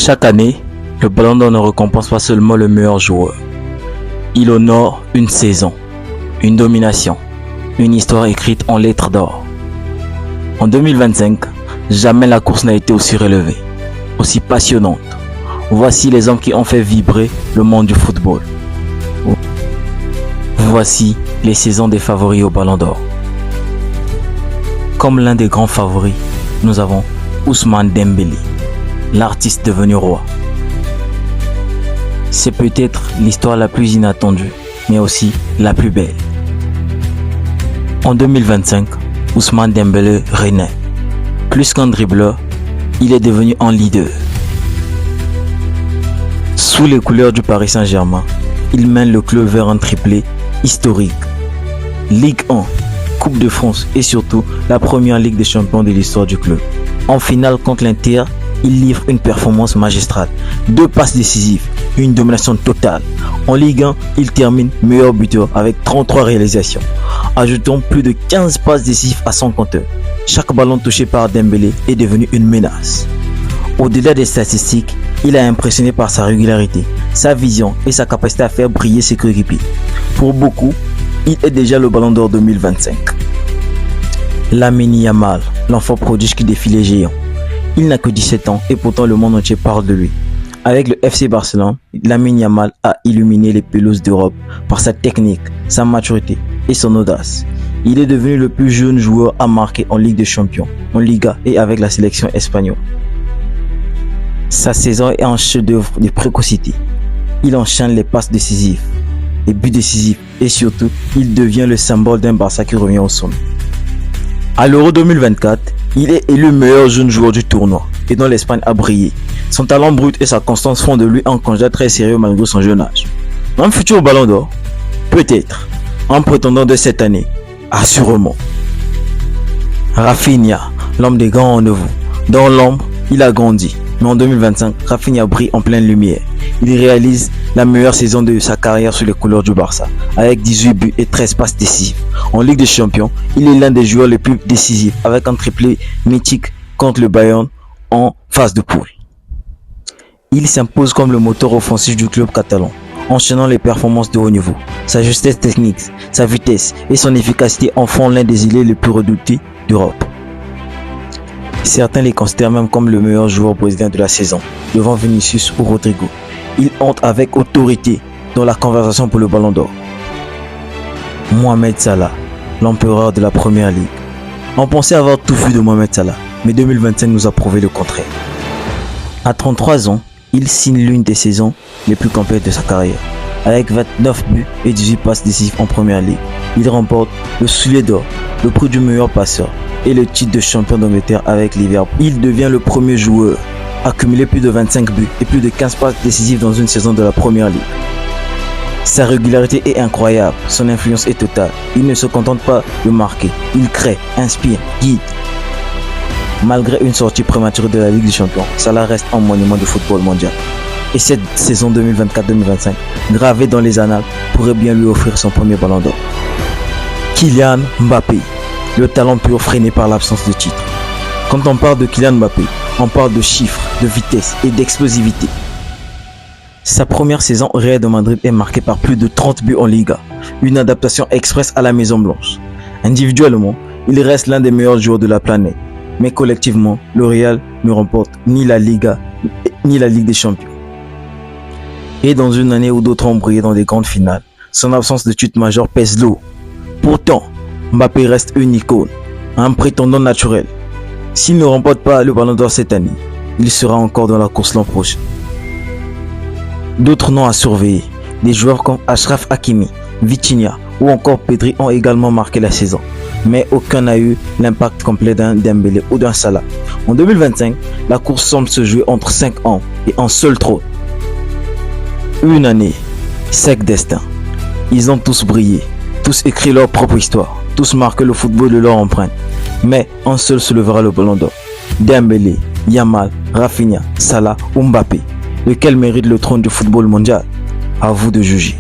Chaque année, le Ballon d'Or ne récompense pas seulement le meilleur joueur. Il honore une saison, une domination, une histoire écrite en lettres d'or. En 2025, jamais la course n'a été aussi relevée, aussi passionnante. Voici les hommes qui ont fait vibrer le monde du football. Voici les saisons des favoris au Ballon d'Or. Comme l'un des grands favoris, nous avons Ousmane Dembélé, l'artiste devenu roi. C'est peut-être l'histoire la plus inattendue, mais aussi la plus belle. En 2025, Ousmane Dembélé renaît. Plus qu'un dribbleur, il est devenu un leader. Sous les couleurs du Paris Saint-Germain, il mène le club vers un triplé historique. Ligue 1, Coupe de France et surtout la première Ligue des Champions de l'histoire du club. En finale contre l'Inter, il livre une performance magistrale, 2 passes décisives, une domination totale. En Ligue 1, il termine meilleur buteur avec 33 réalisations, ajoutant plus de 15 passes décisives à son compteur. Chaque ballon touché par Dembélé est devenu une menace. Au-delà des statistiques, il a impressionné par sa régularité, sa vision et sa capacité à faire briller ses coéquipiers. Pour beaucoup, il est déjà le Ballon d'Or 2025. Lamine Yamal, l'enfant prodige qui défie les géants. Il n'a que 17 ans et pourtant le monde entier parle de lui. Avec le FC Barcelone, Lamine Yamal a illuminé les pelouses d'Europe par sa technique, sa maturité et son audace. Il est devenu le plus jeune joueur à marquer en Ligue des Champions, en Liga et avec la sélection espagnole. Sa saison est un chef-d'œuvre de précocité. Il enchaîne les passes décisives, les buts décisifs et surtout, il devient le symbole d'un Barça qui revient au sommet. À l'Euro 2024, il est élu meilleur jeune joueur du tournoi et dont l'Espagne a brillé. Son talent brut et sa constance font de lui un candidat très sérieux malgré son jeune âge. Un futur Ballon d'Or? Peut-être. Un prétendant de cette année? Assurément. Rafinha, l'homme des grands rendez-vous. Dans l'ombre, il a grandi. Mais en 2025, Rafinha brille en pleine lumière. Il réalise la meilleure saison de sa carrière sous les couleurs du Barça, avec 18 buts et 13 passes décisives. En Ligue des Champions, il est l'un des joueurs les plus décisifs, avec un triplé mythique contre le Bayern en phase de poule. Il s'impose comme le moteur offensif du club catalan, enchaînant les performances de haut niveau. Sa justesse technique, sa vitesse et son efficacité en font l'un des ailiers les plus redoutés d'Europe. Certains les considèrent même comme le meilleur joueur brésilien de la saison, devant Vinicius ou Rodrigo. Il entre avec autorité dans la conversation pour le Ballon d'Or. Mohamed Salah, l'empereur de la Première Ligue. On pensait avoir tout vu de Mohamed Salah, mais 2025 nous a prouvé le contraire. À 33 ans, il signe l'une des saisons les plus complètes de sa carrière. Avec 29 buts et 18 passes décisives en Première Ligue, il remporte le soulier d'or, le prix du meilleur passeur et le titre de champion d'Angleterre avec Liverpool. Il devient le premier joueur à cumuler plus de 25 buts et plus de 15 passes décisives dans une saison de la Première Ligue. Sa régularité est incroyable, son influence est totale. Il ne se contente pas de marquer, il crée, inspire, guide. Malgré une sortie prématurée de la Ligue des Champions, Salah reste un monument du football mondial. Et cette saison 2024-2025, gravée dans les annales, pourrait bien lui offrir son premier Ballon d'Or. Kylian Mbappé, le talent pur freiné par l'absence de titre. Quand on parle de Kylian Mbappé, on parle de chiffres, de vitesse et d'explosivité. Sa première saison au Real de Madrid est marquée par plus de 30 buts en Liga, une adaptation express à la Maison Blanche. Individuellement, il reste l'un des meilleurs joueurs de la planète, mais collectivement, le Real ne remporte ni la Liga ni la Ligue des Champions. Et dans une année où d'autres ont brillé dans des grandes finales, son absence de titre majeur pèse lourd. Pourtant, Mbappé reste une icône, un prétendant naturel. S'il ne remporte pas le Ballon d'Or cette année, il sera encore dans la course l'an prochain. D'autres noms à surveiller, des joueurs comme Achraf Hakimi, Vitinha ou encore Pedri ont également marqué la saison, mais aucun n'a eu l'impact complet d'un Dembélé ou d'un Salah. En 2025, la course semble se jouer entre 5 hommes et un seul trône. Une année, 5 destins. Ils ont tous brillé, tous écrit leur propre histoire, tous marqué le football de leur empreinte. Mais un seul se levera le Ballon d'Or. Dembélé, Yamal, Rafinha, Salah ou Mbappé. Lequel mérite le trône du football mondial? À vous de juger.